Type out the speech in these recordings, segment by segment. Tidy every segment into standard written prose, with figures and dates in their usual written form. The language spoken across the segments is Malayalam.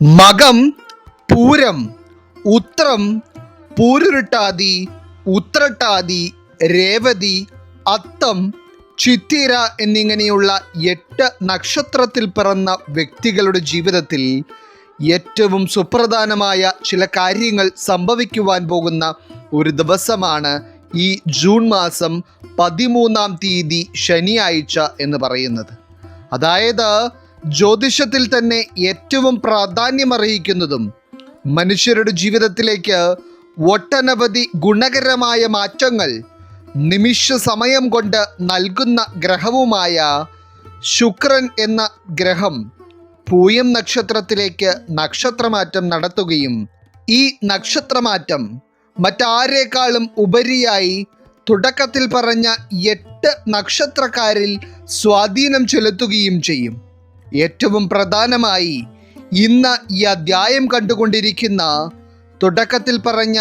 മകം, പൂരം, ഉത്രം, പൂരുരുട്ടാതി, ഉത്രട്ടാതി, രേവതി, അത്തം, ചിത്തിര എന്നിങ്ങനെയുള്ള 8 നക്ഷത്രത്തിൽ പിറന്ന വ്യക്തികളുടെ ജീവിതത്തിൽ ഏറ്റവും സുപ്രധാനമായ ചില കാര്യങ്ങൾ സംഭവിക്കുവാൻ പോകുന്ന ഒരു ദിവസമാണ് ഈ ജൂൺ മാസം 13-ാം തീയതി ശനിയാഴ്ച എന്ന് പറയുന്നത്. അതായത് ജ്യോതിഷത്തിൽ തന്നെ ഏറ്റവും പ്രാധാന്യമർഹിക്കുന്നതും മനുഷ്യരുടെ ജീവിതത്തിലേക്ക് ഒട്ടനവധി ഗുണകരമായ മാറ്റങ്ങൾ നിമിഷ സമയം കൊണ്ട് നൽകുന്ന ഗ്രഹവുമായ ശുക്രൻ എന്ന ഗ്രഹം പൂയം നക്ഷത്രത്തിലേക്ക് നക്ഷത്രമാറ്റം നടത്തുകയും ഈ നക്ഷത്രമാറ്റം മറ്റാരേക്കാളും ഉപരിയായി തുടക്കത്തിൽ പറഞ്ഞ 8 നക്ഷത്രക്കാരിൽ സ്വാധീനം ചെലുത്തുകയും ചെയ്യും. ഏറ്റവും പ്രധാനമായി ഇന്ന് ഈ അധ്യായം കണ്ടുകൊണ്ടിരിക്കുന്ന തുടക്കത്തിൽ പറഞ്ഞ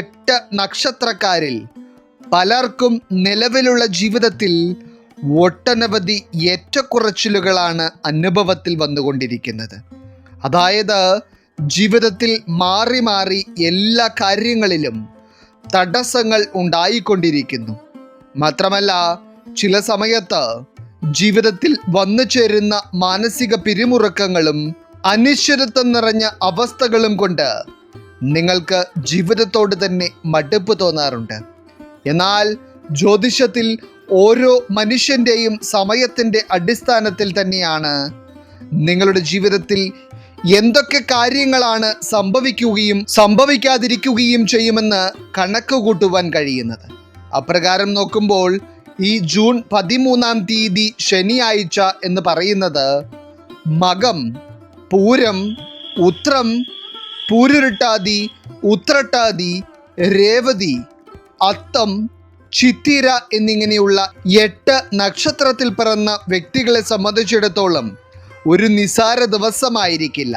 8 നക്ഷത്രക്കാരിൽ പലർക്കും നിലവിലുള്ള ജീവിതത്തിൽ ഒട്ടനവധി ഏറ്റക്കുറച്ചിലുകളാണ് അനുഭവത്തിൽ വന്നുകൊണ്ടിരിക്കുന്നത്. അതായത് ജീവിതത്തിൽ മാറി മാറി എല്ലാ കാര്യങ്ങളിലും തടസ്സങ്ങൾ ഉണ്ടായിക്കൊണ്ടിരിക്കുന്നു. മാത്രമല്ല ചില സമയത്ത് ജീവിതത്തിൽ വന്നു ചേരുന്ന മാനസിക പിരിമുറുക്കങ്ങളും അനിശ്ചിതത്വം നിറഞ്ഞ അവസ്ഥകളും കൊണ്ട് നിങ്ങൾക്ക് ജീവിതത്തോട് തന്നെ മടുപ്പ് തോന്നാറുണ്ട്. എന്നാൽ ജ്യോതിഷത്തിൽ ഓരോ മനുഷ്യൻ്റെയും സമയത്തിൻ്റെ അടിസ്ഥാനത്തിൽ തന്നെയാണ് നിങ്ങളുടെ ജീവിതത്തിൽ എന്തൊക്കെ കാര്യങ്ങളാണ് സംഭവിക്കുകയും സംഭവിക്കാതിരിക്കുകയും ചെയ്യുമെന്ന് കണക്ക് കൂട്ടുവാൻ കഴിയുന്നത്. അപ്രകാരം നോക്കുമ്പോൾ ഈ ജൂൺ 13-ാം തീയതി ശനിയാഴ്ച എന്ന് പറയുന്നത് മകം, പൂരം, ഉത്രം, പൂരുരുട്ടാതി, ഉത്രട്ടാതി, രേവതി, അത്തം, ചിത്തിര എന്നിങ്ങനെയുള്ള 8 നക്ഷത്രത്തിൽ പിറന്ന വ്യക്തികളെ സംബന്ധിച്ചിടത്തോളം ഒരു നിസാര ദിവസമായിരിക്കില്ല.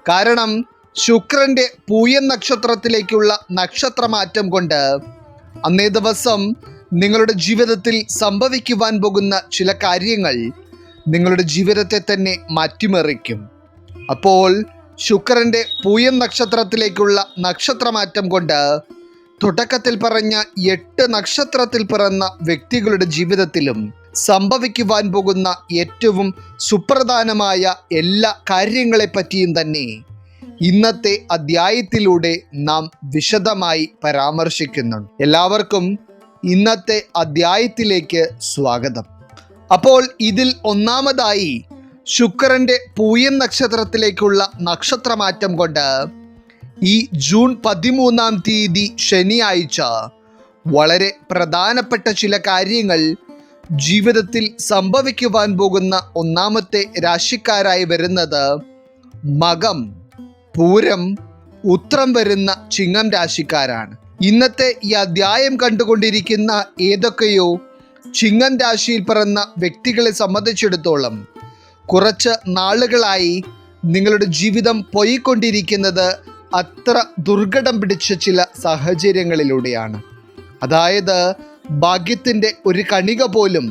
കാരണം ശുക്രൻ്റെ പൂയം നക്ഷത്രത്തിലേക്കുള്ള നക്ഷത്രമാറ്റം കൊണ്ട് അന്നേ ദിവസം നിങ്ങളുടെ ജീവിതത്തിൽ സംഭവിക്കുവാൻ പോകുന്ന ചില കാര്യങ്ങൾ നിങ്ങളുടെ ജീവിതത്തെ തന്നെ മാറ്റിമറിക്കും. അപ്പോൾ ശുക്രൻ്റെ പൂയം നക്ഷത്രത്തിലേക്കുള്ള നക്ഷത്രമാറ്റം കൊണ്ട് തുടക്കത്തിൽ പറഞ്ഞ 8 നക്ഷത്രത്തിൽ പിറന്ന വ്യക്തികളുടെ ജീവിതത്തിലും സംഭവിക്കുവാൻ പോകുന്ന ഏറ്റവും സുപ്രധാനമായ എല്ലാ കാര്യങ്ങളെപ്പറ്റിയും തന്നെ ഇന്നത്തെ അധ്യായത്തിലൂടെ നാം വിശദമായി പരാമർശിക്കുന്നുണ്ട്. എല്ലാവർക്കും ഇന്നത്തെ അധ്യായത്തിലേക്ക് സ്വാഗതം. അപ്പോൾ ഇതിൽ ഒന്നാമതായി ശുക്രൻ്റെ പൂയം നക്ഷത്രത്തിലേക്കുള്ള നക്ഷത്രമാറ്റം കൊണ്ട് ഈ ജൂൺ 13-ാം തീയതി ശനിയാഴ്ച വളരെ പ്രധാനപ്പെട്ട ചില കാര്യങ്ങൾ ജീവിതത്തിൽ സംഭവിക്കുവാൻ പോകുന്ന ഒന്നാമത്തെ രാശിക്കാരായി വരുന്നത് മകം, പൂരം, ഉത്രം വരുന്ന ചിങ്ങം രാശിക്കാരാണ്. ഇന്നത്തെ ഈ അധ്യായം കണ്ടുകൊണ്ടിരിക്കുന്ന ഏതൊക്കെയോ ചിങ്ങം രാശിയിൽ പിറന്ന വ്യക്തികളെ സംബന്ധിച്ചിടത്തോളം കുറച്ച് നാളുകളായി നിങ്ങളുടെ ജീവിതം പോയിക്കൊണ്ടിരിക്കുന്നത് അത്ര ദുർഘടം പിടിച്ച ചില സാഹചര്യങ്ങളിലൂടെയാണ്. അതായത് ഭാഗ്യത്തിൻ്റെ ഒരു കണിക പോലും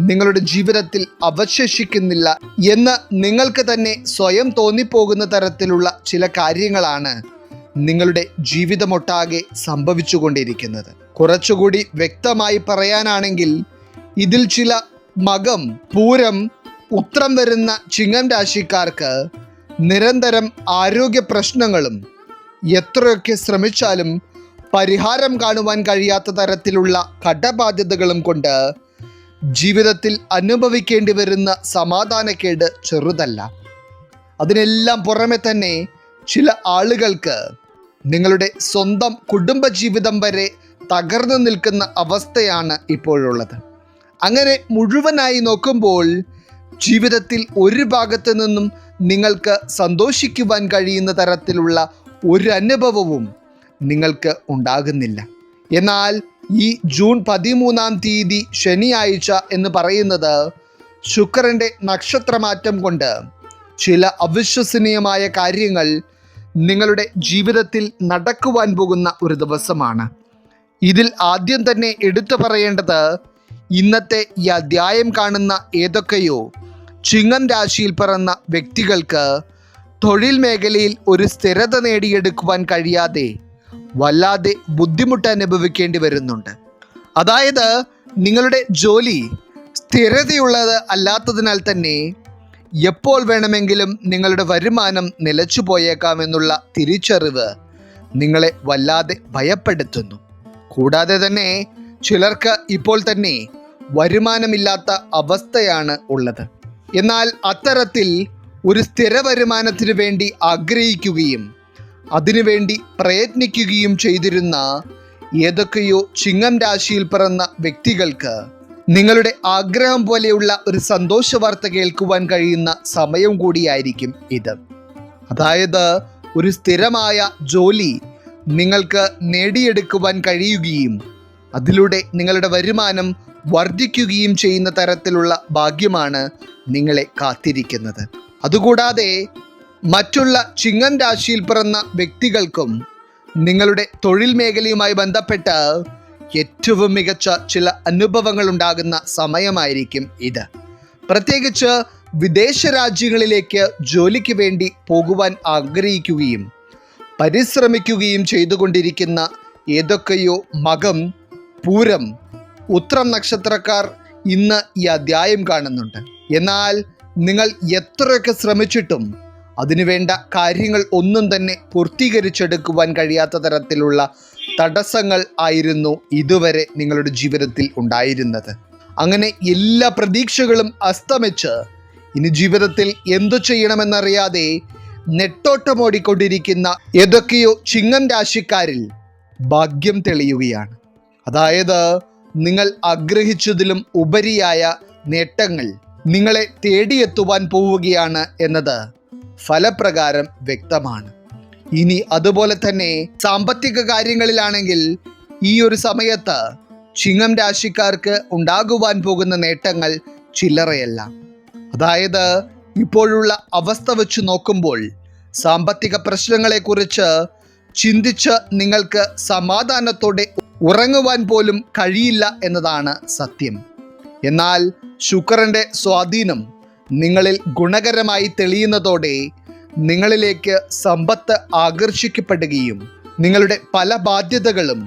നിങ്ങളുടെ ജീവിതത്തിൽ അവശേഷിക്കുന്നില്ല എന്ന് നിങ്ങൾക്ക് തന്നെ സ്വയം തോന്നിപ്പോകുന്ന തരത്തിലുള്ള ചില കാര്യങ്ങളാണ് നിങ്ങളുടെ ജീവിതമൊട്ടാകെ സംഭവിച്ചുകൊണ്ടിരിക്കുന്നത്. കുറച്ചുകൂടി വ്യക്തമായി പറയാനാണെങ്കിൽ ഇതിൽ ചില മകം, പൂരം, ഉത്രം വരുന്ന ചിങ്ങം രാശിക്കാർക്ക് നിരന്തരം ആരോഗ്യ പ്രശ്നങ്ങളും എത്രയൊക്കെ ശ്രമിച്ചാലും പരിഹാരം കാണുവാൻ കഴിയാത്ത തരത്തിലുള്ള കടബാധ്യതകളും കൊണ്ട് ജീവിതത്തിൽ അനുഭവിക്കേണ്ടി വരുന്ന സമാധാനക്കേട് ചെറുതല്ല. അതിനെല്ലാം പുറമെ തന്നെ ചില ആളുകൾക്ക് നിങ്ങളുടെ സ്വന്തം കുടുംബജീവിതം വരെ തകർന്നു നിൽക്കുന്ന അവസ്ഥയാണ് ഇപ്പോഴുള്ളത്. അങ്ങനെ മുഴുവനായി നോക്കുമ്പോൾ ജീവിതത്തിൽ ഒരു ഭാഗത്തു നിന്നും നിങ്ങൾക്ക് സന്തോഷിക്കുവാൻ കഴിയുന്ന തരത്തിലുള്ള ഒരു അനുഭവവും നിങ്ങൾക്ക് ഉണ്ടാകുന്നില്ല. എന്നാൽ ഈ ജൂൺ 13-ാം തീയതി ശനിയാഴ്ച എന്ന് പറയുന്നത് ശുക്രൻ്റെ നക്ഷത്രമാറ്റം കൊണ്ട് ചില അവിശ്വസനീയമായ കാര്യങ്ങൾ നിങ്ങളുടെ ജീവിതത്തിൽ നടക്കുവാൻ പോകുന്ന ഒരു ദിവസമാണ്. ഇതിൽ ആദ്യം തന്നെ എടുത്തു പറയേണ്ടത് ഇന്നത്തെ ഈ അധ്യായം കാണുന്ന ഏതൊക്കെയോ ചിങ്ങം രാശിയിൽ പിറന്ന വ്യക്തികൾക്ക് തൊഴിൽ മേഖലയിൽ ഒരു സ്ഥിരത നേടിയെടുക്കുവാൻ കഴിയാതെ വല്ലാതെ ബുദ്ധിമുട്ട് അനുഭവിക്കേണ്ടി വരുന്നുണ്ട്. അതായത് നിങ്ങളുടെ ജോലി സ്ഥിരതയുള്ളത് അല്ലാത്തതിനാൽ തന്നെ എപ്പോൾ വേണമെങ്കിലും നിങ്ങളുടെ വരുമാനം നിലച്ചു പോയേക്കാമെന്നുള്ള തിരിച്ചറിവ് നിങ്ങളെ വല്ലാതെ ഭയപ്പെടുത്തുന്നു. കൂടാതെ തന്നെ ചിലർക്ക് ഇപ്പോൾ തന്നെ വരുമാനമില്ലാത്ത അവസ്ഥയാണ് ഉള്ളത്. എന്നാൽ അത്തരത്തിൽ ഒരു സ്ഥിര വരുമാനത്തിന് വേണ്ടി ആഗ്രഹിക്കുകയും അതിനുവേണ്ടി പ്രയത്നിക്കുകയും ചെയ്തിരുന്ന ഏതൊക്കെയോ ചിങ്ങം രാശിയിൽ പിറന്ന വ്യക്തികൾക്ക് നിങ്ങളുടെ ആഗ്രഹം പോലെയുള്ള ഒരു സന്തോഷ വാർത്ത കേൾക്കുവാൻ കഴിയുന്ന സമയം കൂടിയായിരിക്കും ഇത്. അതായത് ഒരു സ്ഥിരമായ ജോലി നിങ്ങൾക്ക് നേടിയെടുക്കുവാൻ കഴിയുകയും അതിലൂടെ നിങ്ങളുടെ വരുമാനം വർദ്ധിക്കുകയും ചെയ്യുന്ന തരത്തിലുള്ള ഭാഗ്യമാണ് നിങ്ങളെ കാത്തിരിക്കുന്നത്. അതുകൂടാതെ മറ്റുള്ള ചിങ്ങം രാശിയിൽ പിറന്ന വ്യക്തികൾക്കും നിങ്ങളുടെ തൊഴിൽ മേഖലയുമായി ബന്ധപ്പെട്ട് ഏറ്റവും മികച്ച ചില അനുഭവങ്ങൾ ഉണ്ടാകുന്ന സമയമായിരിക്കും ഇത്. പ്രത്യേകിച്ച് വിദേശ രാജ്യങ്ങളിലേക്ക് ജോലിക്ക് വേണ്ടി പോകുവാൻ ആഗ്രഹിക്കുകയും പരിശ്രമിക്കുകയും ചെയ്തുകൊണ്ടിരിക്കുന്ന ഏതൊക്കെയോ മകം, പൂരം, ഉത്രം നക്ഷത്രക്കാർ ഇന്ന് ഈ അധ്യായം കാണുന്നുണ്ട്. എന്നാൽ നിങ്ങൾ എത്രയൊക്കെ ശ്രമിച്ചിട്ടും അതിനുവേണ്ട കാര്യങ്ങൾ ഒന്നും തന്നെ പൂർത്തീകരിച്ചെടുക്കുവാൻ കഴിയാത്ത തരത്തിലുള്ള തടസ്സങ്ങൾ ആയിരുന്നു ഇതുവരെ നിങ്ങളുടെ ജീവിതത്തിൽ ഉണ്ടായിരുന്നത്. അങ്ങനെ എല്ലാ പ്രതീക്ഷകളും അസ്തമിച്ച് ഇനി ജീവിതത്തിൽ എന്തു ചെയ്യണമെന്നറിയാതെ നെട്ടോട്ടമോടിക്കൊണ്ടിരിക്കുന്ന ഏതൊക്കെയോ ചിങ്ങം രാശിക്കാരിൽ ഭാഗ്യം തെളിയുകയാണ്. അതായത് നിങ്ങൾ ആഗ്രഹിച്ചതിലും ഉപരിയായ നേട്ടങ്ങൾ നിങ്ങളെ തേടിയെത്തുവാൻ പോവുകയാണ് എന്നത് ഫലപ്രകാരം വ്യക്തമാണ്. ഇനി അതുപോലെ തന്നെ സാമ്പത്തിക കാര്യങ്ങളിലാണെങ്കിൽ ഈ ഒരു സമയത്ത് ചിങ്ങം രാശിക്കാർക്ക് ഉണ്ടാകുവാൻ പോകുന്ന നേട്ടങ്ങൾ ചില്ലറയല്ല. അതായത് ഇപ്പോഴുള്ള അവസ്ഥ വെച്ച് നോക്കുമ്പോൾ സാമ്പത്തിക പ്രശ്നങ്ങളെക്കുറിച്ച് ചിന്തിച്ച് നിങ്ങൾക്ക് സമാധാനത്തോടെ ഉറങ്ങുവാൻ പോലും കഴിയില്ല എന്നതാണ് സത്യം. എന്നാൽ ശുക്രന്റെ സ്വാധീനം നിങ്ങളിൽ ഗുണകരമായി തെളിയുന്നതോടെ നിങ്ങളിലേക്ക് സമ്പത്ത് ആകർഷിക്കപ്പെടുകയും നിങ്ങളുടെ പല ബാധ്യതകളും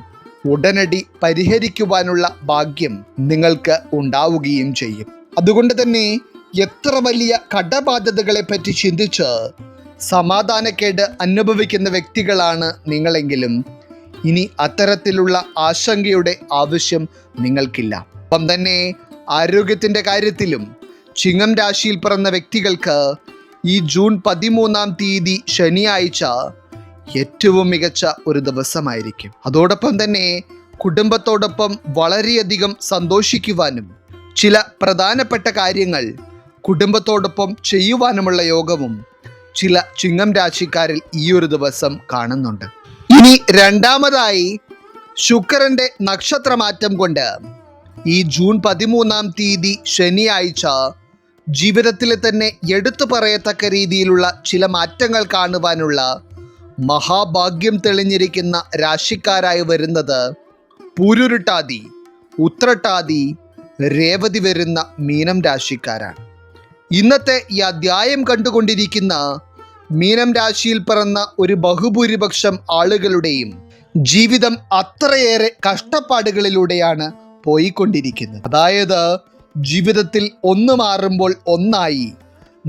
ഉടനടി പരിഹരിക്കുവാനുള്ള ഭാഗ്യം നിങ്ങൾക്ക് ഉണ്ടാവുകയും ചെയ്യും. അതുകൊണ്ട് തന്നെ എത്ര വലിയ കടബാധ്യതകളെ പറ്റി ചിന്തിച്ച് സമാധാനക്കേട് അനുഭവിക്കുന്ന വ്യക്തികളാണ് നിങ്ങളെങ്കിലും ഇനി അത്തരത്തിലുള്ള ആശങ്കയുടെ ആവശ്യം നിങ്ങൾക്കില്ല. ഒപ്പം തന്നെ ആരോഗ്യത്തിൻ്റെ കാര്യത്തിലും ചിങ്ങം രാശിയിൽ പിറന്ന വ്യക്തികൾക്ക് ഈ ജൂൺ 13 ശനിയാഴ്ച ഏറ്റവും മികച്ച ഒരു ദിവസമായിരിക്കും. അതോടൊപ്പം തന്നെ കുടുംബത്തോടൊപ്പം വളരെയധികം സന്തോഷിക്കുവാനും ചില പ്രധാനപ്പെട്ട കാര്യങ്ങൾ കുടുംബത്തോടൊപ്പം ചെയ്യുവാനുമുള്ള യോഗവും ചില ചിങ്ങം രാശിക്കാരിൽ ഈ ഒരു ദിവസം കാണുന്നുണ്ട്. ഇനി രണ്ടാമതായി ശുക്രന്റെ നക്ഷത്രമാറ്റം കൊണ്ട് ഈ ജൂൺ 13 ശനിയാഴ്ച ജീവിതത്തിലെ തന്നെ എടുത്തു പറയത്തക്ക രീതിയിലുള്ള ചില മാറ്റങ്ങൾ കാണുവാനുള്ള മഹാഭാഗ്യം തെളിഞ്ഞിരിക്കുന്ന രാശിക്കാരായി വരുന്നത് പൂരുരുട്ടാതി, ഉത്രട്ടാതി, രേവതി വരുന്ന മീനം രാശിക്കാരാണ്. ഇന്നത്തെ ഈ അധ്യായം കണ്ടുകൊണ്ടിരിക്കുന്ന മീനം രാശിയിൽ പിറന്ന ഒരു ബഹുഭൂരിപക്ഷം ആളുകളുടെയും ജീവിതം അത്രയേറെ കഷ്ടപ്പാടുകളിലൂടെയാണ് പോയിക്കൊണ്ടിരിക്കുന്നത്. അതായത് ജീവിതത്തിൽ ഒന്ന് മാറുമ്പോൾ ഒന്നായി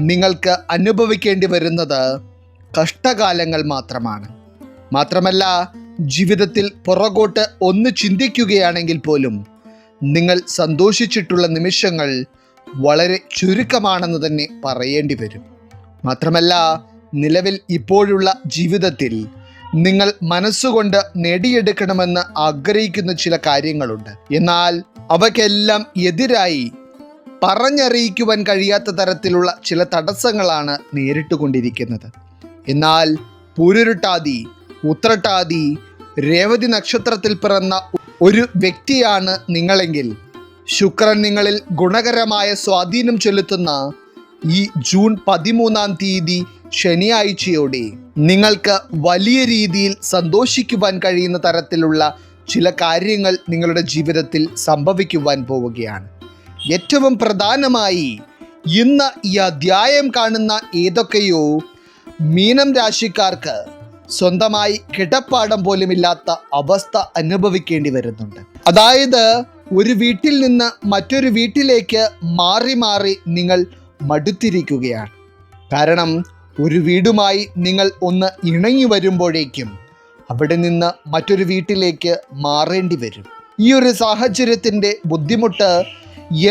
നിങ്ങൾക്ക് അനുഭവിക്കേണ്ടി വരുന്നത് കഷ്ടകാലങ്ങൾ മാത്രമാണ്. മാത്രമല്ല ജീവിതത്തിൽ പുറകോട്ട് ഒന്ന് ചിന്തിക്കുകയാണെങ്കിൽ പോലും നിങ്ങൾ സന്തോഷിച്ചിട്ടുള്ള നിമിഷങ്ങൾ വളരെ ചുരുക്കമാണെന്ന് തന്നെ പറയേണ്ടി വരും. മാത്രമല്ല നിലവിൽ ഇപ്പോഴുള്ള ജീവിതത്തിൽ നിങ്ങൾ മനസ്സുകൊണ്ട് നേടിയെടുക്കണമെന്ന് ആഗ്രഹിക്കുന്ന ചില കാര്യങ്ങളുണ്ട്. എന്നാൽ അവയ്ക്കെല്ലാം എതിരായി പറഞ്ഞറിയിക്കുവാൻ കഴിയാത്ത തരത്തിലുള്ള ചില തടസ്സങ്ങളാണ് നേരിട്ടുകൊണ്ടിരിക്കുന്നത്. എന്നാൽ പൂരുരുട്ടാതി, ഉത്രട്ടാതി, രേവതി നക്ഷത്രത്തിൽ പിറന്ന ഒരു വ്യക്തിയാണ് നിങ്ങളെങ്കിൽ ശുക്രൻ നിങ്ങളിൽ ഗുണകരമായ സ്വാധീനം ചെലുത്തുന്ന ഈ ജൂൺ 13 ശനിയാഴ്ചയോടെ നിങ്ങൾക്ക് വലിയ രീതിയിൽ സന്തോഷിക്കുവാൻ കഴിയുന്ന തരത്തിലുള്ള ചില കാര്യങ്ങൾ നിങ്ങളുടെ ജീവിതത്തിൽ സംഭവിക്കുവാൻ പോവുകയാണ്. ഏറ്റവും പ്രധാനമായി ഇന്ന് ഈ അധ്യായം കാണുന്ന ഏതൊക്കെയോ മീനം രാശിക്കാർക്ക് സ്വന്തമായി കിടപ്പാടം പോലുമില്ലാത്ത അവസ്ഥ അനുഭവിക്കേണ്ടി വരുന്നുണ്ട്. അതായത് ഒരു വീട്ടിൽ നിന്ന് മറ്റൊരു വീട്ടിലേക്ക് മാറി മാറി നിങ്ങൾ മടുത്തിരിക്കുകയാണ്. കാരണം ഒരു വീടുമായി നിങ്ങൾ ഒന്ന് ഇണങ്ങി വരുമ്പോഴേക്കും അവിടെ നിന്ന് മറ്റൊരു വീട്ടിലേക്ക് മാറേണ്ടി വരും. ഈ ഒരു സാഹചര്യത്തിൻ്റെ ബുദ്ധിമുട്ട്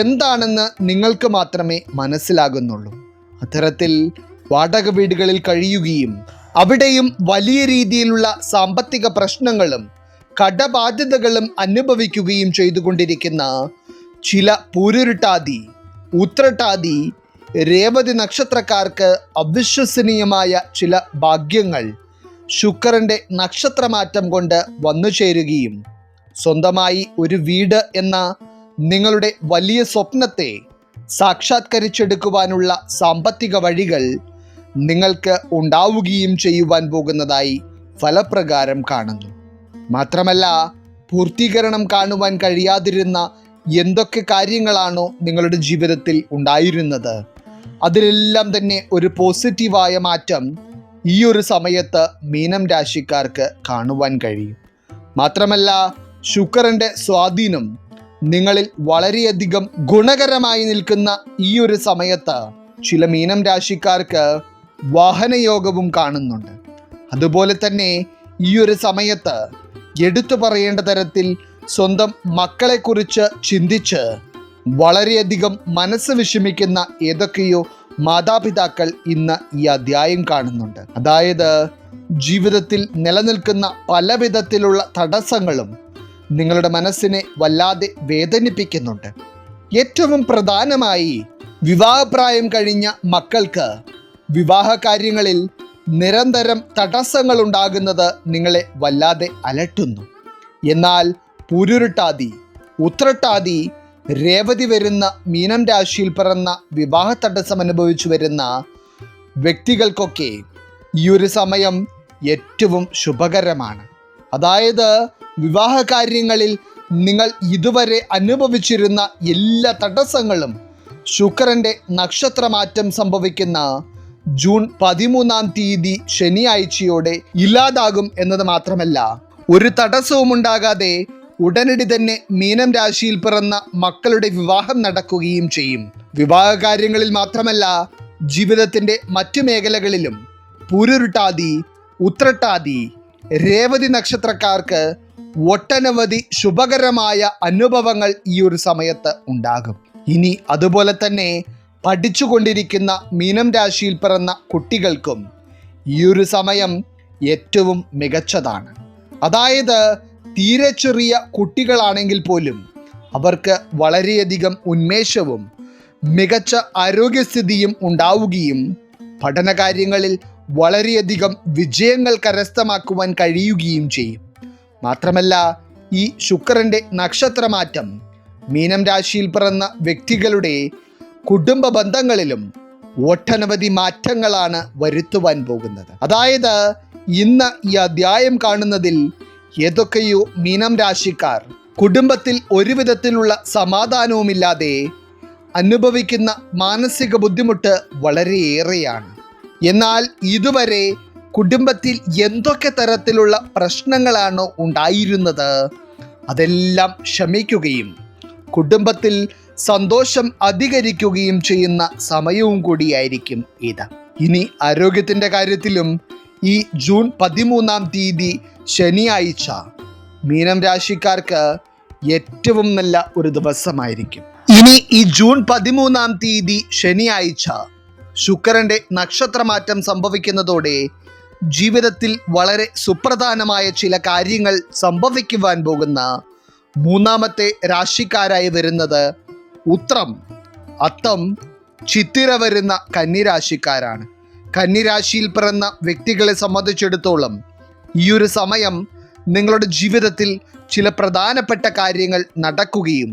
എന്താണെന്ന് നിങ്ങൾക്ക് മാത്രമേ മനസ്സിലാകുന്നുള്ളൂ. അത്തരത്തിൽ വാടക വീടുകളിൽ കഴിയുകയും അവിടെയും വലിയ രീതിയിലുള്ള സാമ്പത്തിക പ്രശ്നങ്ങളും കടബാധ്യതകളും അനുഭവിക്കുകയും ചെയ്തുകൊണ്ടിരിക്കുന്ന ചില പൂരുരുട്ടാതി, ഉത്രട്ടാതി, രേവതി നക്ഷത്രക്കാർക്ക് അവിശ്വസനീയമായ ചില ഭാഗ്യങ്ങൾ ശുക്രന്റെ നക്ഷത്രമാറ്റം കൊണ്ട് വന്നു ചേരുകയും സ്വന്തമായി ഒരു വീട് എന്ന നിങ്ങളുടെ വലിയ സ്വപ്നത്തെ സാക്ഷാത്കരിച്ചെടുക്കുവാനുള്ള സാമ്പത്തിക വഴികൾ നിങ്ങൾക്ക് ഉണ്ടാവുകയും ചെയ്യുവാൻ പോകുന്നതായി ഫലപ്രകാരം കാണുന്നു. മാത്രമല്ല, പൂർത്തീകരണം കാണുവാൻ കഴിയാതിരുന്ന എന്തൊക്കെ കാര്യങ്ങളാണോ നിങ്ങളുടെ ജീവിതത്തിൽ ഉണ്ടായിരുന്നത്, അതിലെല്ലാം തന്നെ ഒരു പോസിറ്റീവായ മാറ്റം ഈ ഒരു സമയത്ത് മീനം രാശിക്കാർക്ക് കാണുവാൻ കഴിയും. മാത്രമല്ല, ശുക്രന്റെ സ്വാധീനം നിങ്ങളിൽ വളരെയധികം ഗുണകരമായി നിൽക്കുന്ന ഈ ഒരു സമയത്ത് ചില മീനം രാശിക്കാർക്ക് വാഹനയോഗവും കാണുന്നുണ്ട്. അതുപോലെ തന്നെ ഈ ഒരു സമയത്ത് എടുത്തു പറയേണ്ട തരത്തിൽ സ്വന്തം മക്കളെക്കുറിച്ച് ചിന്തിച്ച് വളരെയധികം മനസ്സ് വിഷമിക്കുന്ന ഏതൊക്കെയോ മാതാപിതാക്കൾ ഇന്ന് ഈ അധ്യായം കാണുന്നുണ്ട്. അതായത് ജീവിതത്തിൽ നിലനിൽക്കുന്ന പല വിധത്തിലുള്ള തടസ്സങ്ങളും നിങ്ങളുടെ മനസ്സിനെ വല്ലാതെ വേദനിപ്പിക്കുന്നുണ്ട്. ഏറ്റവും പ്രധാനമായി വിവാഹപ്രായം കഴിഞ്ഞ മക്കൾക്ക് വിവാഹ കാര്യങ്ങളിൽ നിരന്തരം തടസ്സങ്ങൾ ഉണ്ടാകുന്നത് നിങ്ങളെ വല്ലാതെ അലട്ടുന്നു. എന്നാൽ പൂരുരുട്ടാതി, ഉത്രട്ടാതി, രേവതി വരുന്ന മീനം രാശിയിൽ പിറന്ന വിവാഹ തടസ്സം അനുഭവിച്ചു വരുന്ന വ്യക്തികൾക്കൊക്കെ ഈ ഒരു സമയം ഏറ്റവും ശുഭകരമാണ്. അതായത് വിവാഹ കാര്യങ്ങളിൽ നിങ്ങൾ ഇതുവരെ അനുഭവിച്ചിരുന്ന എല്ലാ തടസ്സങ്ങളും ശുക്രന്റെ നക്ഷത്രമാറ്റം സംഭവിക്കുന്ന ജൂൺ 13 ശനിയാഴ്ചയോടെ ഇല്ലാതാകും എന്നത് മാത്രമല്ല, ഒരു തടസ്സവും ഉണ്ടാകാതെ ഉടനടി തന്നെ മീനം രാശിയിൽ പിറന്ന മക്കളുടെ വിവാഹം നടക്കുകയും ചെയ്യും. വിവാഹ കാര്യങ്ങളിൽ മാത്രമല്ല, ജീവിതത്തിൻ്റെ മറ്റു മേഖലകളിലും പൂരുരുട്ടാതി, ഉത്രട്ടാതി, രേവതി നക്ഷത്രക്കാർക്ക് ഒട്ടനവധി ശുഭകരമായ അനുഭവങ്ങൾ ഈ ഒരു സമയത്ത് ഉണ്ടാകും. ഇനി അതുപോലെ തന്നെ പഠിച്ചുകൊണ്ടിരിക്കുന്ന മീനം രാശിയിൽ പിറന്ന കുട്ടികൾക്കും ഈ ഒരു സമയം ഏറ്റവും മികച്ചതാണ്. അതായത് തീരെ ചെറിയ കുട്ടികളാണെങ്കിൽ പോലും അവർക്ക് വളരെയധികം ഉന്മേഷവും മികച്ച ആരോഗ്യസ്ഥിതിയും ഉണ്ടാവുകയും പഠനകാര്യങ്ങളിൽ വളരെയധികം വിജയങ്ങൾ കരസ്ഥമാക്കുവാൻ കഴിയുകയും ചെയ്യും. മാത്രമല്ല, ഈ ശുക്രന്റെ നക്ഷത്രമാറ്റം മീനം രാശിയിൽ പിറന്ന വ്യക്തികളുടെ കുടുംബ ബന്ധങ്ങളിലും ഒട്ടനവധി മാറ്റങ്ങളാണ് വരുത്തുവാൻ പോകുന്നത്. അതായത് ഇന്ന് ഈ അധ്യായം കാണുന്നതിൽ ഏതൊക്കെയോ മീനം രാശിക്കാർ കുടുംബത്തിൽ ഒരു വിധത്തിലുള്ള സമാധാനവുമില്ലാതെ അനുഭവിക്കുന്ന മാനസിക ബുദ്ധിമുട്ട് വളരെയേറെയാണ്. എന്നാൽ ഇതുവരെ കുടുംബത്തിൽ എന്തൊക്കെ തരത്തിലുള്ള പ്രശ്നങ്ങളാണോ ഉണ്ടായിരുന്നത് അതെല്ലാം ശമിക്കുകയും കുടുംബത്തിൽ സന്തോഷം അധികരിക്കുകയും ചെയ്യുന്ന സമയവും കൂടിയായിരിക്കും ഇത്. ഇനി ആരോഗ്യത്തിൻ്റെ കാര്യത്തിലും ഈ ജൂൺ 13 ശനിയാഴ്ച മീനം രാശിക്കാർക്ക് ഏറ്റവും നല്ല ഒരു ദിവസമായിരിക്കും. ഇനി ഈ ജൂൺ 13 ശനിയാഴ്ച ശുക്രന്റെ നക്ഷത്രമാറ്റം സംഭവിക്കുന്നതോടെ ജീവിതത്തിൽ വളരെ സുപ്രധാനമായ ചില കാര്യങ്ങൾ സംഭവിക്കുവാൻ പോകുന്ന മൂന്നാമത്തെ രാശിക്കാരായി വരുന്നത് ഉത്രം, അത്തം, ചിത്തിര വരുന്ന കന്നിരാശിക്കാരാണ്. കന്നിരാശിയിൽ പിറന്ന വ്യക്തികളെ സംബന്ധിച്ചിടത്തോളം ഈ ഒരു സമയം നിങ്ങളുടെ ജീവിതത്തിൽ ചില പ്രധാനപ്പെട്ട കാര്യങ്ങൾ നടക്കുകയും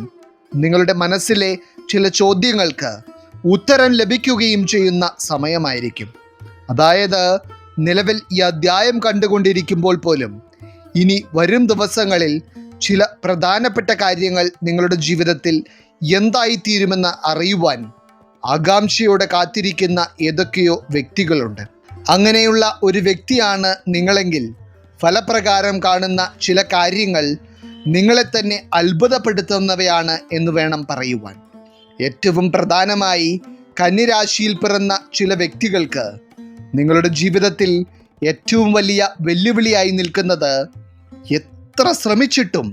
നിങ്ങളുടെ മനസ്സിലെ ചില ചോദ്യങ്ങൾക്ക് ഉത്തരം ലഭിക്കുകയും ചെയ്യുന്ന സമയമായിരിക്കും. അതായത് നിലവിൽ ഈ അധ്യായം കണ്ടുകൊണ്ടിരിക്കുമ്പോൾ പോലും ഇനി വരും ദിവസങ്ങളിൽ ചില പ്രധാനപ്പെട്ട കാര്യങ്ങൾ നിങ്ങളുടെ ജീവിതത്തിൽ എന്തായിത്തീരുമെന്ന് അറിയുവാൻ ആകാംക്ഷയോടെ കാത്തിരിക്കുന്ന ഏതൊക്കെയോ വ്യക്തികളുണ്ട്. അങ്ങനെയുള്ള ഒരു വ്യക്തിയാണ് നിങ്ങളെങ്കിൽ ഫലപ്രകാരം കാണുന്ന ചില കാര്യങ്ങൾ നിങ്ങളെ തന്നെ അത്ഭുതപ്പെടുത്തുന്നവയാണ് എന്ന് വേണം പറയുവാൻ. ഏറ്റവും പ്രധാനമായി കന്യരാശിയിൽ പിറന്ന ചില വ്യക്തികൾക്ക് നിങ്ങളുടെ ജീവിതത്തിൽ ഏറ്റവും വലിയ വെല്ലുവിളിയായി നിൽക്കുന്നത് എത്ര ശ്രമിച്ചിട്ടും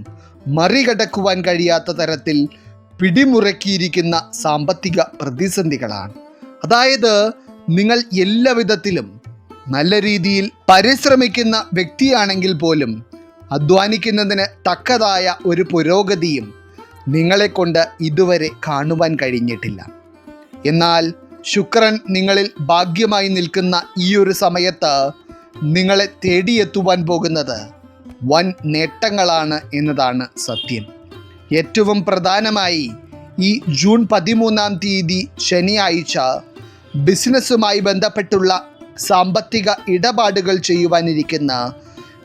മറികടക്കുവാൻ കഴിയാത്ത തരത്തിൽ പിടിമുറക്കിയിരിക്കുന്ന സാമ്പത്തിക പ്രതിസന്ധികളാണ്. അതായത് നിങ്ങൾ എല്ലാ വിധത്തിലും നല്ല രീതിയിൽ പരിശ്രമിക്കുന്ന വ്യക്തിയാണെങ്കിൽ പോലും അധ്വാനിക്കുന്നതിന് തക്കതായ ഒരു പുരോഗതിയും നിങ്ങളെ കൊണ്ട് ഇതുവരെ കാണുവാൻ കഴിഞ്ഞിട്ടില്ല. എന്നാൽ ശുക്രൻ നിങ്ങളിൽ ഭാഗ്യമായി നിൽക്കുന്ന ഈ ഒരു സമയത്ത് നിങ്ങളെ തേടിയെത്തുവാൻ പോകുന്നത് വൻ നേട്ടങ്ങളാണ് എന്നതാണ് സത്യം. ഏറ്റവും പ്രധാനമായി ഈ ജൂൺ 13 ശനിയാഴ്ച ബിസിനസ്സുമായി ബന്ധപ്പെട്ടുള്ള സാമ്പത്തിക ഇടപാടുകൾ ചെയ്യുവാനിരിക്കുന്ന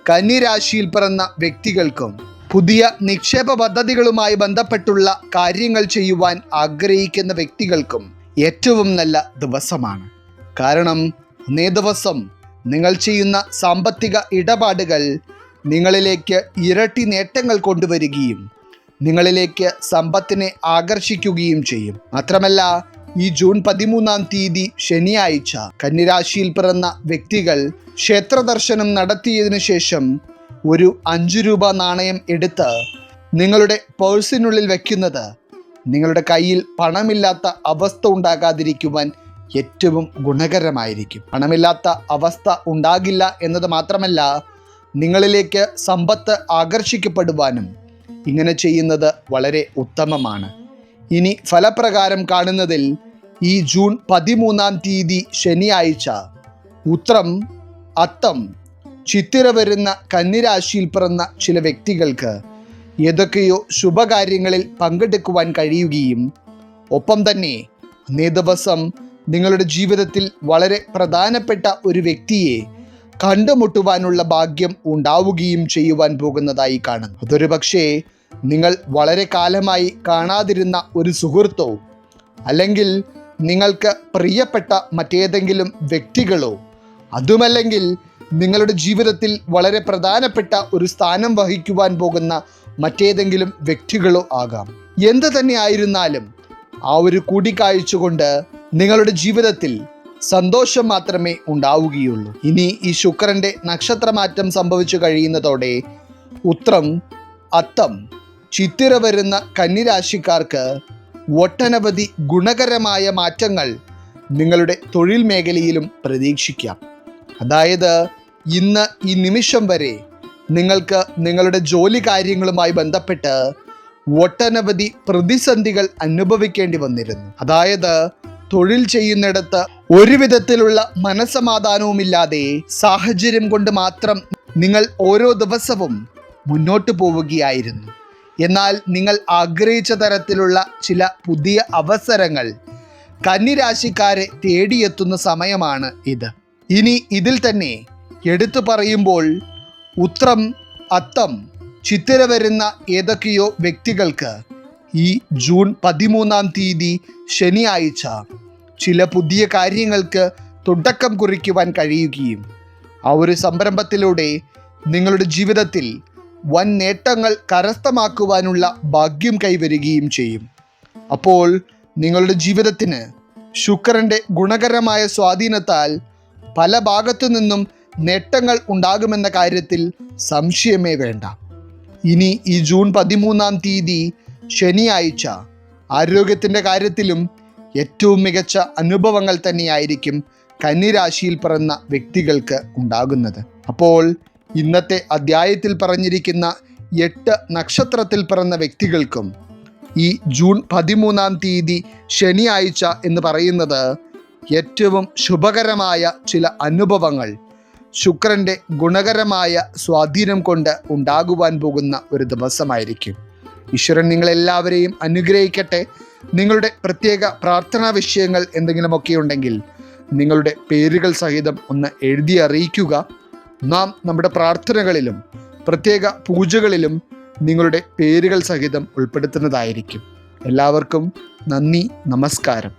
കന്യരാശിയിൽ പിറന്ന വ്യക്തികൾക്കും പുതിയ നിക്ഷേപ പദ്ധതികളുമായി ബന്ധപ്പെട്ടുള്ള കാര്യങ്ങൾ ചെയ്യുവാൻ ആഗ്രഹിക്കുന്ന വ്യക്തികൾക്കും ഏറ്റവും നല്ല ദിവസമാണ്. കാരണം അന്നേ ദിവസം നിങ്ങൾ ചെയ്യുന്ന സാമ്പത്തിക ഇടപാടുകൾ നിങ്ങളിലേക്ക് ഇരട്ടി നേട്ടങ്ങൾ കൊണ്ടുവരികയും നിങ്ങളിലേക്ക് സമ്പത്തിനെ ആകർഷിക്കുകയും ചെയ്യും. മാത്രമല്ല ഈ ജൂൺ 13 ശനിയാഴ്ച കന്യരാശിയിൽ പിറന്ന വ്യക്തികൾ ക്ഷേത്ര ദർശനം നടത്തിയതിനു ശേഷം ഒരു 5 രൂപ നാണയം എടുത്ത് നിങ്ങളുടെ പേഴ്സിനുള്ളിൽ വെക്കുന്നത് നിങ്ങളുടെ കയ്യിൽ പണമില്ലാത്ത അവസ്ഥ ഉണ്ടാകാതിരിക്കുവാൻ ഏറ്റവും ഗുണകരമായിരിക്കും. പണമില്ലാത്ത അവസ്ഥ ഉണ്ടാകില്ല എന്നത് മാത്രമല്ല, നിങ്ങളിലേക്ക് സമ്പത്ത് ആകർഷിക്കപ്പെടുവാനും ഇങ്ങനെ ചെയ്യുന്നത് വളരെ ഉത്തമമാണ്. ഇനി ഫലപ്രകാരം കാണുന്നതിൽ ഈ ജൂൺ 13 ശനിയാഴ്ച ഉത്രം, അത്തം, ചിത്തിര വരുന്ന കന്യരാശിയിൽ പിറന്ന ചില വ്യക്തികൾക്ക് ഏതൊക്കെയോ ശുഭകാര്യങ്ങളിൽ പങ്കെടുക്കുവാൻ കഴിയുകയും ഒപ്പം തന്നെ അന്നേ ദിവസം നിങ്ങളുടെ ജീവിതത്തിൽ വളരെ പ്രധാനപ്പെട്ട ഒരു വ്യക്തിയെ കണ്ടുമുട്ടുവാനുള്ള ഭാഗ്യം ഉണ്ടാവുകയും ചെയ്യുവാൻ പോകുന്നതായി കാണുന്നു. അതൊരു പക്ഷേ നിങ്ങൾ വളരെ കാലമായി കാണാതിരുന്ന ഒരു സുഹൃത്തോ അല്ലെങ്കിൽ നിങ്ങൾക്ക് പ്രിയപ്പെട്ട മറ്റേതെങ്കിലും വ്യക്തികളോ അതുമല്ലെങ്കിൽ നിങ്ങളുടെ ജീവിതത്തിൽ വളരെ പ്രധാനപ്പെട്ട ഒരു സ്ഥാനം വഹിക്കുവാൻ പോകുന്ന മറ്റേതെങ്കിലും വ്യക്തികളോ ആകാം. എന്ത് തന്നെ ആയിരുന്നാലും ആ ഒരു കൂടിക്കാഴ്ച കൊണ്ട് നിങ്ങളുടെ ജീവിതത്തിൽ സന്തോഷം മാത്രമേ ഉണ്ടാവുകയുള്ളൂ. ഇനി ഈ ശുക്രന്റെ നക്ഷത്രമാറ്റം സംഭവിച്ചു കഴിയുന്നതോടെ ഉത്രം, അത്തം, ചിത്തിര വരുന്ന കന്യരാശിക്കാർക്ക് ഒട്ടനവധി ഗുണകരമായ മാറ്റങ്ങൾ നിങ്ങളുടെ തൊഴിൽ മേഖലയിലും പ്രതീക്ഷിക്കാം. അതായത് ഇന്ന് ഈ നിമിഷം വരെ നിങ്ങൾക്ക് നിങ്ങളുടെ ജോലി കാര്യങ്ങളുമായി ബന്ധപ്പെട്ട് ഒട്ടനവധി പ്രതിസന്ധികൾ അനുഭവിക്കേണ്ടി വന്നിരുന്നു. അതായത് തൊഴിൽ ചെയ്യുന്നിടത്ത് ഒരു വിധത്തിലുള്ള മനസ്സമാധാനവുമില്ലാതെ സാഹചര്യം കൊണ്ട് മാത്രം നിങ്ങൾ ഓരോ ദിവസവും മുന്നോട്ട് പോവുകയായിരുന്നു. എന്നാൽ നിങ്ങൾ ആഗ്രഹിച്ച തരത്തിലുള്ള ചില പുതിയ അവസരങ്ങൾ കന്യരാശിക്കാരെ തേടിയെത്തുന്ന സമയമാണ് ഇത്. ഇനി ഇതിൽ തന്നെ എടുത്തു പറയുമ്പോൾ ഉത്രം, അത്തം, ചിത്തിര വരുന്ന ഏതൊക്കെയോ വ്യക്തികൾക്ക് ഈ ജൂൺ 13 ശനിയാഴ്ച ചില പുതിയ കാര്യങ്ങൾക്ക് തുടക്കം കുറിക്കുവാൻ കഴിയുകയും ആ ഒരു സംരംഭത്തിലൂടെ നിങ്ങളുടെ ജീവിതത്തിൽ വൻ നേട്ടങ്ങൾ കരസ്ഥമാക്കുവാനുള്ള ഭാഗ്യം കൈവരികയും ചെയ്യും. അപ്പോൾ നിങ്ങളുടെ ജീവിതത്തിന് ശുക്രന്റെ ഗുണകരമായ സ്വാധീനത്താൽ പല ഭാഗത്തു നിന്നും നേട്ടങ്ങൾ ഉണ്ടാകുമെന്ന കാര്യത്തിൽ സംശയമേ വേണ്ട. ഇനി ഈ ജൂൺ 13 ശനിയാഴ്ച ആരോഗ്യത്തിൻ്റെ കാര്യത്തിലും ഏറ്റവും മികച്ച അനുഭവങ്ങൾ തന്നെയായിരിക്കും കന്യരാശിയിൽ പിറന്ന വ്യക്തികൾക്ക് ഉണ്ടാകുന്നത്. അപ്പോൾ ഇന്നത്തെ അധ്യായത്തിൽ പറഞ്ഞിരിക്കുന്ന 8 നക്ഷത്രത്തിൽ പിറന്ന വ്യക്തികൾക്കും ഈ ജൂൺ 13 ശനിയാഴ്ച എന്ന് പറയുന്നത് ഏറ്റവും ശുഭകരമായ ചില അനുഭവങ്ങൾ ശുക്രൻ്റെ ഗുണകരമായ സ്വാധീനം കൊണ്ട് ഉണ്ടാകുവാൻ പോകുന്ന ഒരു ദിവസമായിരിക്കും. ഈശ്വരൻ നിങ്ങളെല്ലാവരെയും അനുഗ്രഹിക്കട്ടെ. നിങ്ങളുടെ പ്രത്യേക പ്രാർത്ഥനാ വിഷയങ്ങൾ എന്തെങ്കിലുമൊക്കെ ഉണ്ടെങ്കിൽ നിങ്ങളുടെ പേരുകൾ സഹിതം ഒന്ന് എഴുതി അറിയിക്കുക. നാം നമ്മുടെ പ്രാർത്ഥനകളിലും പ്രത്യേക പൂജകളിലും നിങ്ങളുടെ പേരുകൾ സഹിതം ഉൾപ്പെടുത്തുന്നതായിരിക്കും. എല്ലാവർക്കും നന്ദി, നമസ്കാരം.